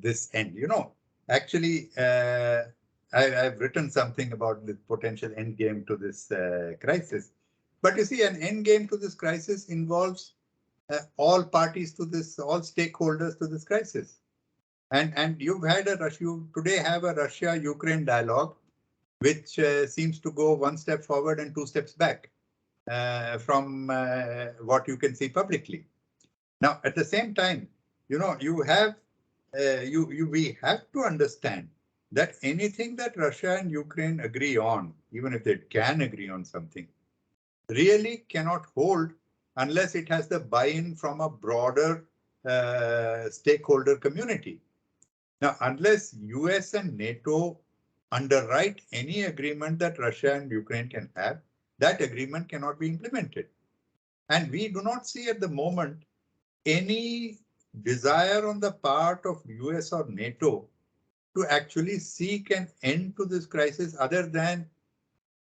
this end? You know, actually, I've written something about the potential end game to this crisis. But you see, an end game to this crisis involves all parties to this, all stakeholders to this crisis. And you've had you today have a Russia-Ukraine dialogue, which seems to go one step forward and 2 steps back from what you can see publicly. Now, at the same time, you know, we have to understand that anything that Russia and Ukraine agree on, even if they can agree on something, really cannot hold unless it has the buy-in from a broader stakeholder community. Now, unless US and NATO underwrite any agreement that Russia and Ukraine can have, that agreement cannot be implemented. And we do not see at the moment any desire on the part of US or NATO to actually seek an end to this crisis other than,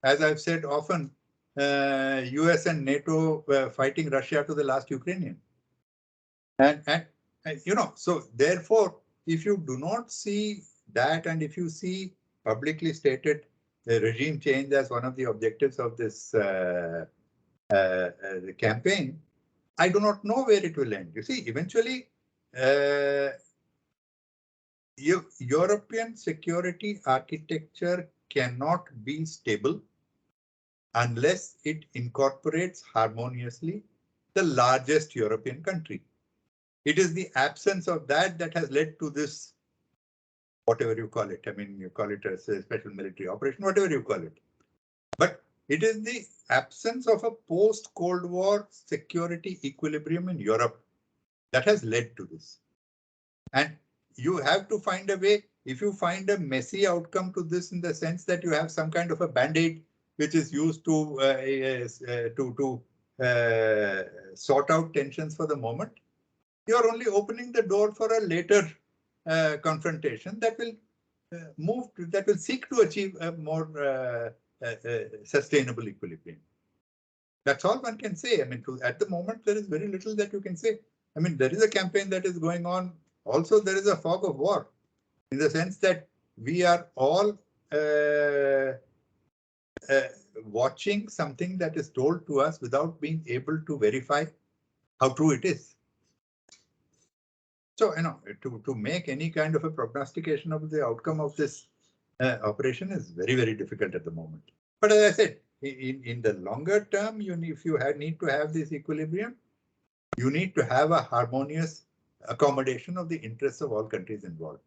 as I've said often, US and NATO fighting Russia to the last Ukrainian. And you know, so therefore, if you do not see that, and if you see publicly stated regime change as one of the objectives of this campaign, I do not know where it will end. You see, eventually, European security architecture cannot be stable unless it incorporates harmoniously the largest European country. It is the absence of that that has led to this, whatever you call it. I mean, you call it a special military operation, whatever you call it. But it is the absence of a post-Cold War security equilibrium in Europe that has led to this. And you have to find a way. If you find a messy outcome to this in the sense that you have some kind of a band-aid which is used to sort out tensions for the moment, you're only opening the door for a later confrontation that will that will seek to achieve a more sustainable equilibrium. That's all one can say. I mean, at the moment, there is very little that you can say. I mean, there is a campaign that is going on. Also, there is a fog of war in the sense that we are all watching something that is told to us without being able to verify how true it is. So, you know, to make any kind of a prognostication of the outcome of this operation is very, very difficult at the moment. But as I said, in the longer term, if you need to have this equilibrium, you need to have a harmonious accommodation of the interests of all countries involved.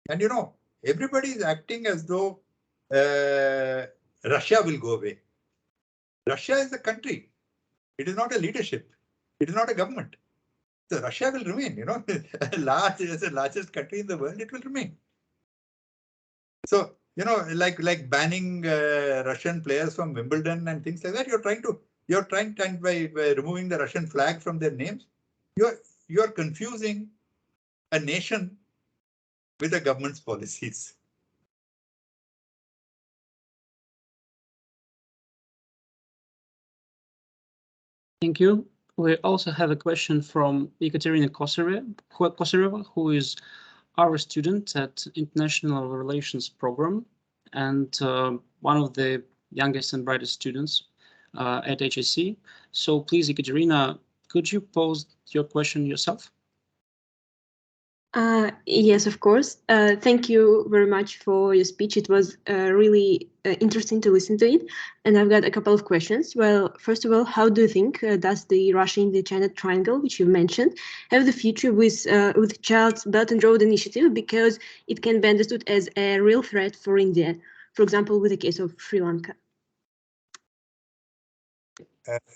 And, you know, everybody is acting as though Russia will go away. Russia is a country. It is not a leadership. It is not a government. So Russia will remain, you know, as the largest country in the world, it will remain. So, you know, like banning Russian players from Wimbledon and things like that, you're trying by removing the Russian flag from their names, you're confusing a nation with a government's policies. Thank you. We also have a question from Ekaterina Kosareva, who is our student at International Relations Program and one of the youngest and brightest students at HSC. So please, Ekaterina, could you pose your question yourself? Yes, of course. Thank you very much for your speech. It was really interesting to listen to it. And I've got a couple of questions. Well, first of all, how do you think does the Russia-India-China triangle, which you mentioned, have the future with Child's Belt and Road Initiative? Because it can be understood as a real threat for India, for example, with the case of Sri Lanka.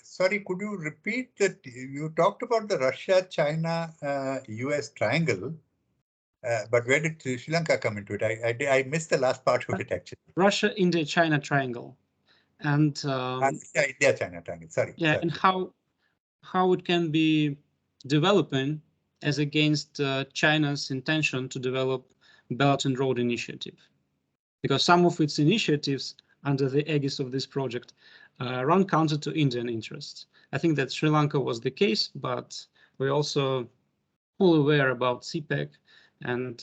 Sorry, could you repeat that? You talked about the Russia-China-US triangle. But where did Sri Lanka come into it? I missed the last part of it, actually. Russia, India, China triangle, and India, China triangle. Sorry. Yeah, sorry. And how it can be developing as against China's intention to develop Belt and Road Initiative, because some of its initiatives under the aegis of this project run counter to Indian interests. I think that Sri Lanka was the case, but we're also all aware about CPEC. And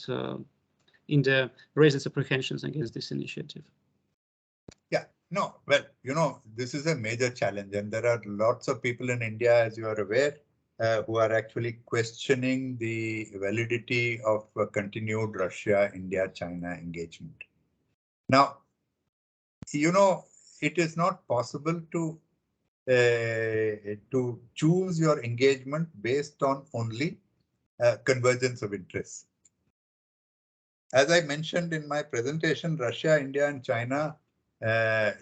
India raised its apprehensions against this initiative. Yeah, no, well, you know, this is a major challenge, and there are lots of people in India, as you are aware, who are actually questioning the validity of continued Russia, India, China engagement. Now, you know, it is not possible to choose your engagement based on only convergence of interests. As I mentioned in my presentation, Russia, India, and China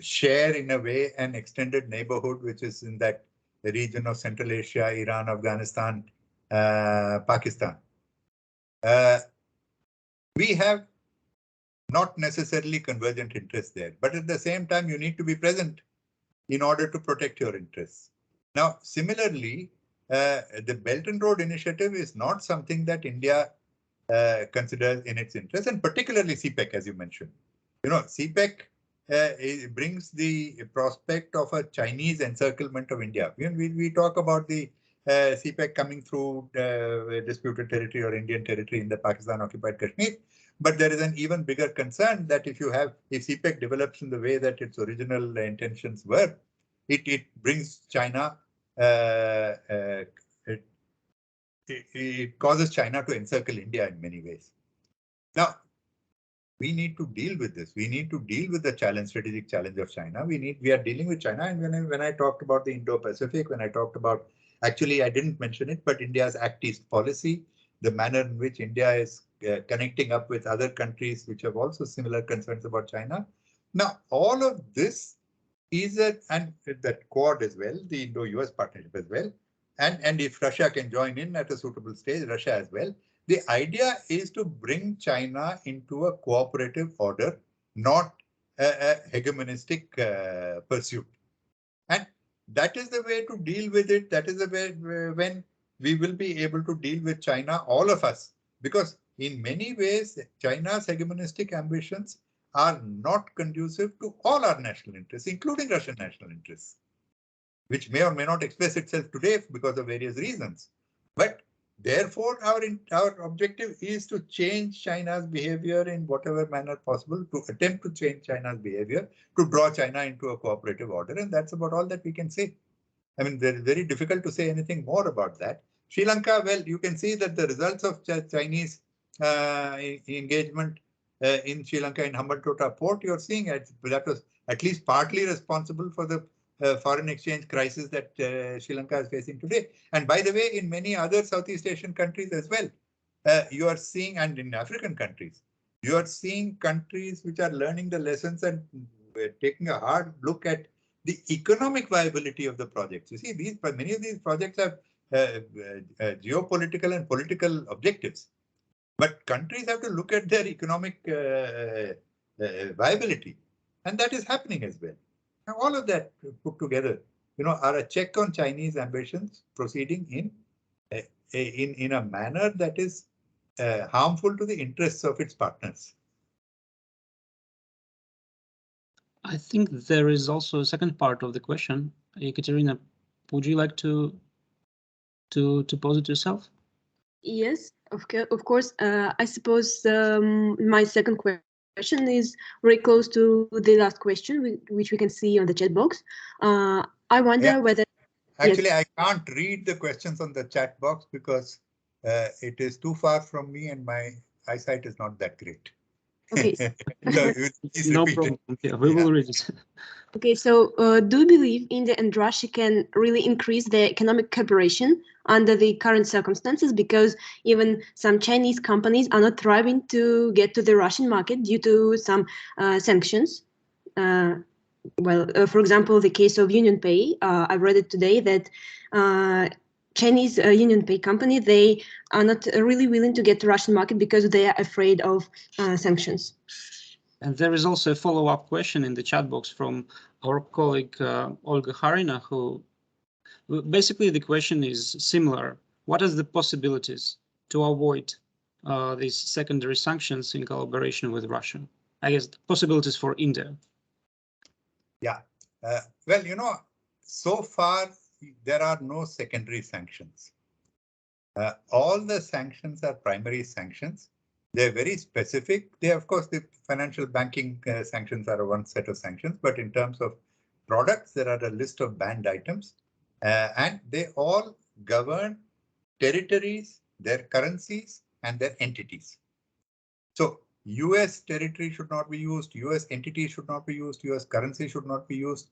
share in a way an extended neighborhood, which is in that region of Central Asia, Iran, Afghanistan, Pakistan. We have not necessarily convergent interests there, but at the same time, you need to be present in order to protect your interests. Now, similarly, the Belt and Road Initiative is not something that India considers in its interest, and particularly CPEC, as you mentioned. You know, CPEC brings the prospect of a Chinese encirclement of India. We talk about the CPEC coming through disputed territory or Indian territory in the Pakistan-occupied Kashmir. But there is an even bigger concern that if CPEC develops in the way that its original intentions were, it brings China it causes China to encircle India in many ways. Now, we need to deal with this. We need to deal with the challenge, strategic challenge of China. We are dealing with China. And when I talked about the Indo-Pacific, when I talked about, actually, I didn't mention it, but India's Act East policy, the manner in which India is connecting up with other countries which have also similar concerns about China. Now, all of this is and that Quad as well, the Indo-US partnership as well. And if Russia can join in at a suitable stage, Russia as well. The idea is to bring China into a cooperative order, not a hegemonistic pursuit. And that is the way to deal with it. That is the way when we will be able to deal with China, all of us, because in many ways, China's hegemonistic ambitions are not conducive to all our national interests, including Russian national interests, which may or may not express itself today because of various reasons. But therefore, our objective is to change China's behavior in whatever manner possible, to attempt to change China's behavior, to draw China into a cooperative order. And that's about all that we can say. I mean, it's very difficult to say anything more about that. Sri Lanka, well, you can see that the results of Chinese engagement in Sri Lanka in Hambantota port, you're seeing that was at least partly responsible for the foreign exchange crisis that Sri Lanka is facing today. And by the way, in many other Southeast Asian countries as well, you are seeing, and in African countries, you are seeing countries which are learning the lessons and taking a hard look at the economic viability of the projects. You see, many of these projects have geopolitical and political objectives, but countries have to look at their economic viability, and that is happening as well. Now, all of that put together, are a check on Chinese ambitions proceeding in a manner that is harmful to the interests of its partners. I think there is also a second part of the question. Ekaterina, would you like to pose it yourself? Yes, of course. I suppose my second question is very close to the last question, which we can see on the chat box. I wonder whether... Actually, yes. I can't read the questions on the chat box because it is too far from me and my eyesight is not that great. Okay. So no problem. Yeah, we will read it. Okay, so do you believe India and Russia can really increase their economic cooperation under the current circumstances? Because even some Chinese companies are not thriving to get to the Russian market due to some sanctions. For example, the case of UnionPay, I read it today that Chinese UnionPay company, they are not really willing to get to Russian market because they are afraid of sanctions. And there is also a follow-up question in the chat box from our colleague Olga Harina, who basically the question is similar. What are the possibilities to avoid these secondary sanctions in collaboration with Russia? I guess possibilities for India. Yeah, well, so far there are no secondary sanctions. All the sanctions are primary sanctions. They're very specific. Of course, the financial banking sanctions are one set of sanctions, but in terms of products, there are a list of banned items, and they all govern territories, their currencies, and their entities. So US territory should not be used, US entities should not be used, US currency should not be used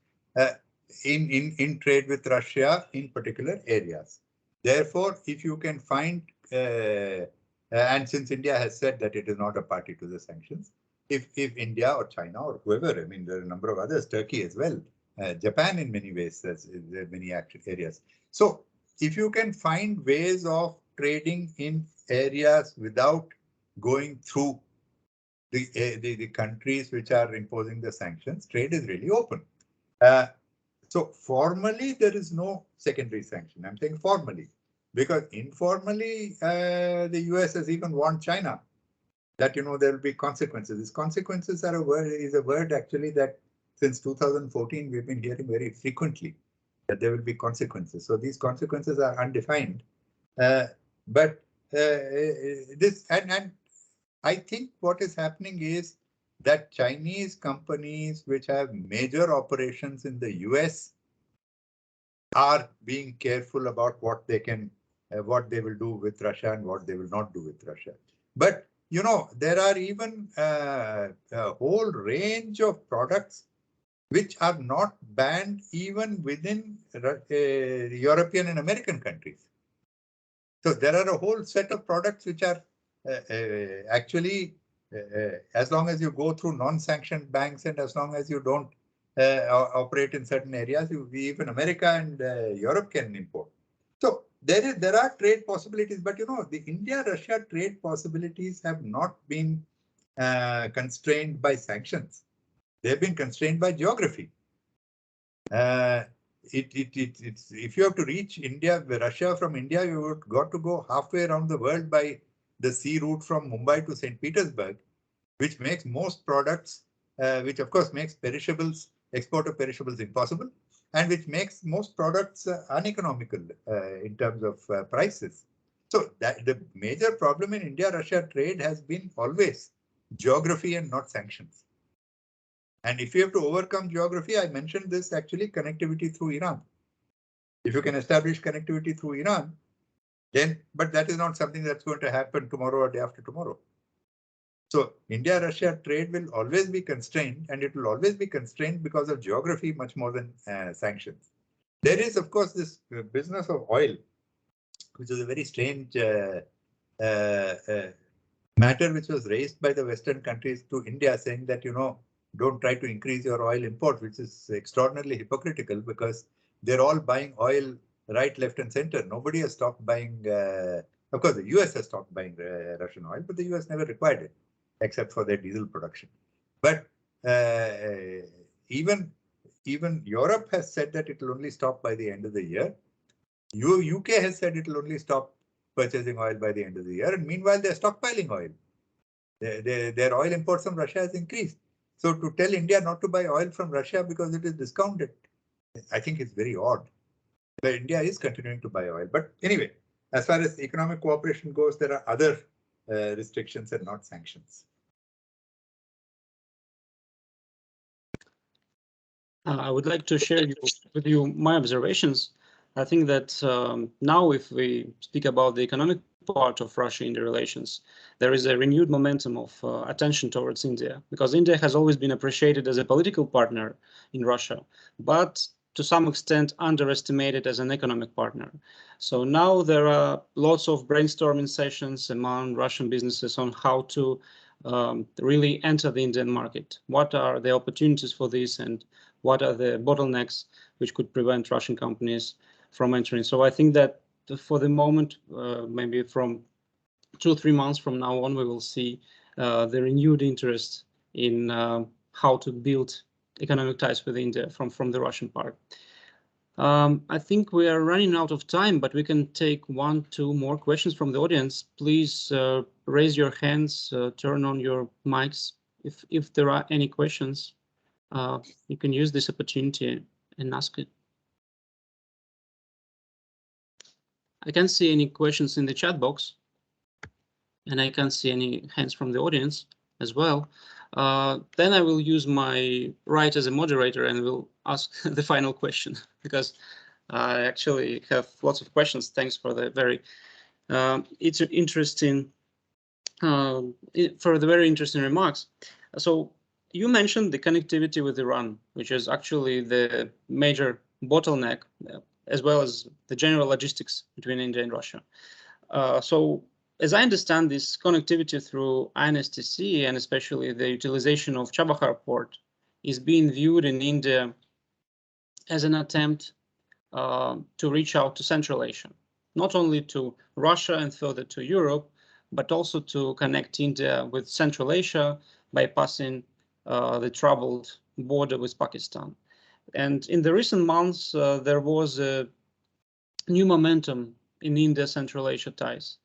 in trade with Russia in particular areas. Therefore, if you can find, and since India has said that it is not a party to the sanctions, if India or China or whoever, I mean, there are a number of others, Turkey as well, Japan in many ways, there are many areas. So if you can find ways of trading in areas without going through the countries which are imposing the sanctions, trade is really open. So formally, there is no secondary sanction. I'm saying formally, because informally, the US has even warned China that, there will be consequences. These consequences are a word actually that since 2014, we've been hearing very frequently that there will be consequences. So these consequences are undefined. But this, and I think what is happening is that Chinese companies which have major operations in the US are being careful about what they can what they will do with Russia and what they will not do with Russia. But, you know, there are even a whole range of products which are not banned even within European and American countries. So there are a whole set of products which are actually, as long as you go through non-sanctioned banks and as long as you don't operate in certain areas, even America and Europe can import. So there are trade possibilities, but you know, the India-Russia trade possibilities have not been constrained by sanctions. They've been constrained by geography. If you have to reach Russia from India, you would got to go halfway around the world by the sea route from Mumbai to St. Petersburg, which makes most products, which of course makes perishables, export of perishables impossible, and which makes most products uneconomical in terms of prices. So that the major problem in India-Russia trade has been always geography and not sanctions. And if you have to overcome geography, I mentioned this actually connectivity through Iran. If you can establish connectivity through Iran, then, but that is not something that's going to happen tomorrow or day after tomorrow. So India-Russia trade will always be constrained, and it will always be constrained because of geography much more than sanctions. There is, of course, this business of oil, which is a very strange matter which was raised by the Western countries to India, saying that, you know, don't try to increase your oil import, which is extraordinarily hypocritical because they're all buying oil right, left, and center. Nobody has stopped buying. Of course, the US has stopped buying Russian oil, but the US never required it, except for their diesel production. But even Europe has said that it will only stop by the end of the year. UK has said it will only stop purchasing oil by the end of the year, and meanwhile they're stockpiling oil. Their oil imports from Russia has increased. So to tell India not to buy oil from Russia because it is discounted, I think it's very odd. But India is continuing to buy oil. But anyway, as far as economic cooperation goes, there are other restrictions and not sanctions. I would like to share with you my observations. I think that now if we speak about the economic part of Russia-India relations, there is a renewed momentum of attention towards India, because India has always been appreciated as a political partner in Russia, but to some extent underestimated as an economic partner. So now there are lots of brainstorming sessions among Russian businesses on how to really enter the Indian market. What are the opportunities for this, and what are the bottlenecks which could prevent Russian companies from entering? So I think that for the moment, maybe from 2 or 3 months from now on, we will see the renewed interest in how to build economic ties with India from the Russian part. I think we are running out of time, but we can take 1 or 2 more questions from the audience. Please raise your hands, turn on your mics. If there are any questions, you can use this opportunity and ask it. I can't see any questions in the chat box, and I can't see any hands from the audience as well. Then I will use my right as a moderator and will ask the final question, because I actually have lots of questions. Thanks for the very interesting remarks. So you mentioned the connectivity with Iran, which is actually the major bottleneck, as well as the general logistics between India and Russia. So as I understand, this connectivity through INSTC, and especially the utilization of Chabahar port, is being viewed in India as an attempt to reach out to Central Asia, not only to Russia and further to Europe, but also to connect India with Central Asia by passing the troubled border with Pakistan. And in the recent months, there was a new momentum in India-Central Asia ties.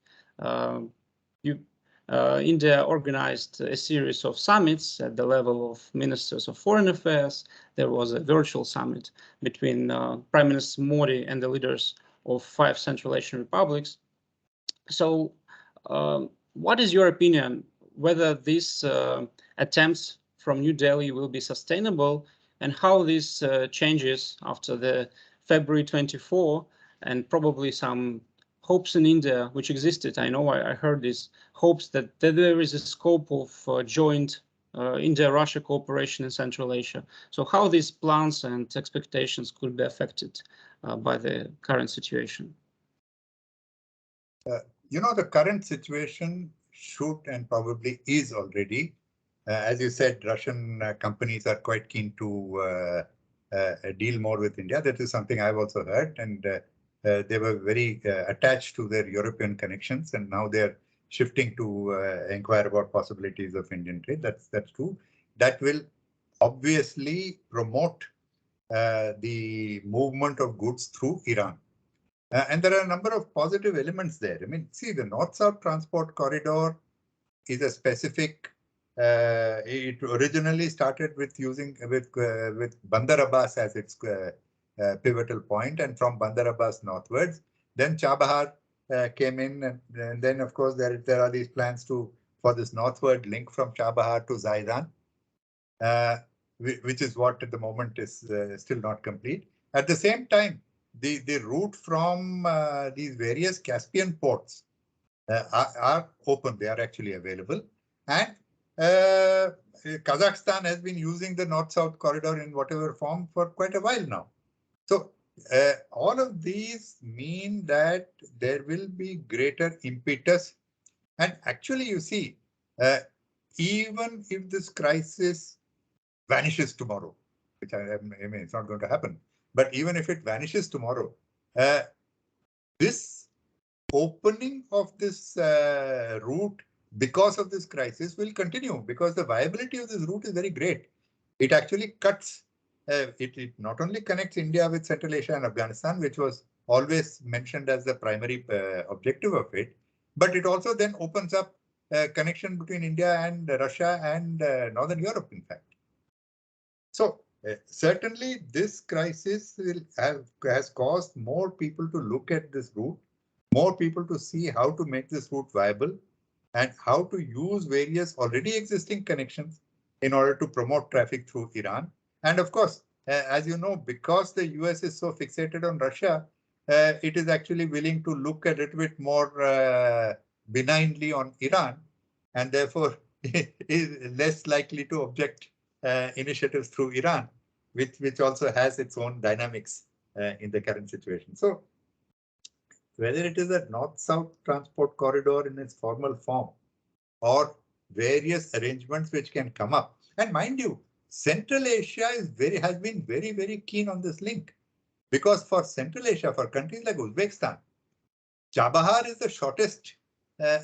India organized a series of summits at the level of ministers of foreign affairs. There was a virtual summit between Prime Minister Modi and the leaders of 5 Central Asian republics. So what is your opinion, whether these attempts from New Delhi will be sustainable, and how these changes after the February 24 and probably some hopes in India, which existed, I know I heard this, hopes that there is a scope of joint India-Russia cooperation in Central Asia. So how these plans and expectations could be affected by the current situation? The current situation should and probably is already, as you said, Russian companies are quite keen to deal more with India. That is something I've also heard, and they were very attached to their European connections, and now they're shifting to inquire about possibilities of Indian trade. That's true. That will obviously promote the movement of goods through Iran. And there are a number of positive elements there. I mean, see, the North-South transport corridor is a specific. It originally started with Bandar Abbas as its pivotal point, and from Bandar Abbas northwards. Then Chabahar came in, and then of course there are these plans for this northward link from Chabahar to Zaidan, which is what at the moment is still not complete. At the same time, the route from these various Caspian ports are open. They are actually available, and Kazakhstan has been using the North-South corridor in whatever form for quite a while now. So all of these mean that there will be greater impetus. And actually, you see, even if this crisis vanishes tomorrow, which I mean, it's not going to happen, but even if it vanishes tomorrow, this opening of this route because of this crisis will continue, because the viability of this route is very great. It actually cuts, it not only connects India with Central Asia and Afghanistan, which was always mentioned as the primary objective of it, but it also then opens up a connection between India and Russia and Northern Europe, in fact. So certainly this crisis has caused more people to look at this route, more people to see how to make this route viable, and how to use various already existing connections in order to promote traffic through Iran. And of course, as you know, because the US is so fixated on Russia, it is actually willing to look a little bit more benignly on Iran, and therefore is less likely to object initiatives through Iran, which also has its own dynamics in the current situation. So whether it is a North-South transport corridor in its formal form or various arrangements which can come up. And mind you, Central Asia has been very, very keen on this link, because for Central Asia, for countries like Uzbekistan, Chabahar is the shortest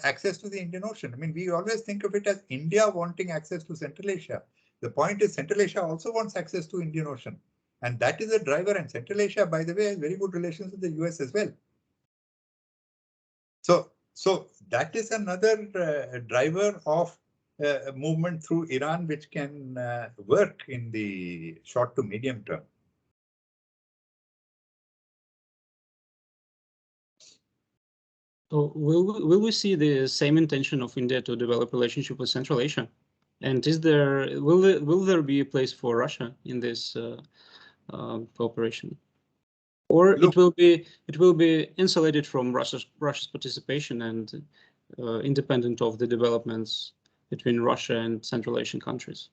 access to the Indian Ocean. I mean, we always think of it as India wanting access to Central Asia. The point is Central Asia also wants access to Indian Ocean. And that is a driver. And Central Asia, by the way, has very good relations with the US as well. So that is another driver of movement through Iran, which can work in the short to medium term. So will we see the same intention of India to develop relationship with Central Asia? And will there be a place for Russia in this cooperation? Or look, it will be insulated from Russia's participation and independent of the developments between Russia and Central Asian countries?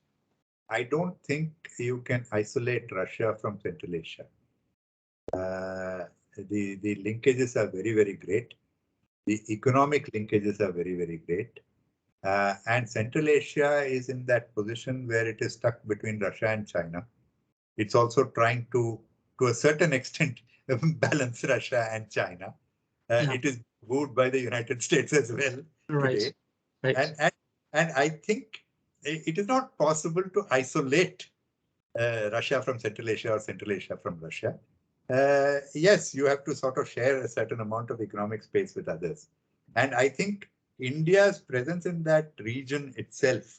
I don't think you can isolate Russia from Central Asia. The linkages are very, very great. The economic linkages are very, very great. And Central Asia is in that position where it is stuck between Russia and China. It's also trying to a certain extent, balance Russia and China. It is wooed by the United States as well today. Right. And I think it is not possible to isolate Russia from Central Asia or Central Asia from Russia. Yes, you have to sort of share a certain amount of economic space with others. And I think India's presence in that region itself,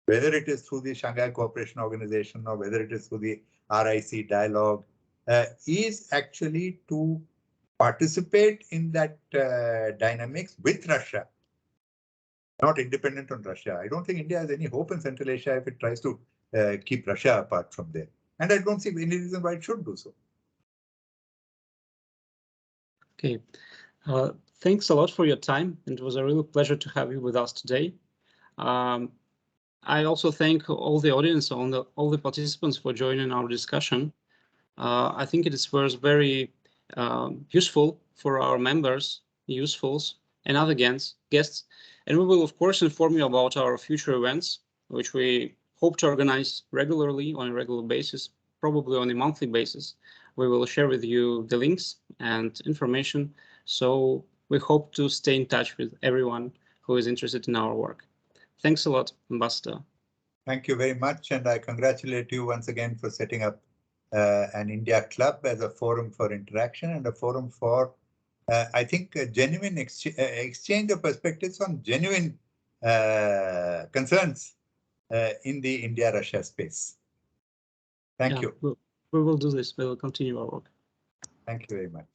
whether it is through the Shanghai Cooperation Organization or whether it is through the RIC dialogue, is actually to participate in that dynamics with Russia, not independent on Russia. I don't think India has any hope in Central Asia if it tries to keep Russia apart from there. And I don't see any reason why it should do so. Okay. Thanks a lot for your time, and it was a real pleasure to have you with us today. I also thank all the audience, all the participants for joining our discussion. I think it was very useful for our members, usefuls, and other guests. And we will, of course, inform you about our future events, which we hope to organize regularly on a regular basis, probably on a monthly basis. We will share with you the links and information. So we hope to stay in touch with everyone who is interested in our work. Thanks a lot, Ambassador. Thank you very much. And I congratulate you once again for setting up an India Club as a forum for interaction and a forum for, I think, a genuine exchange of perspectives on genuine concerns in the India-Russia space. Thank you. We will do this. We will continue our work. Thank you very much.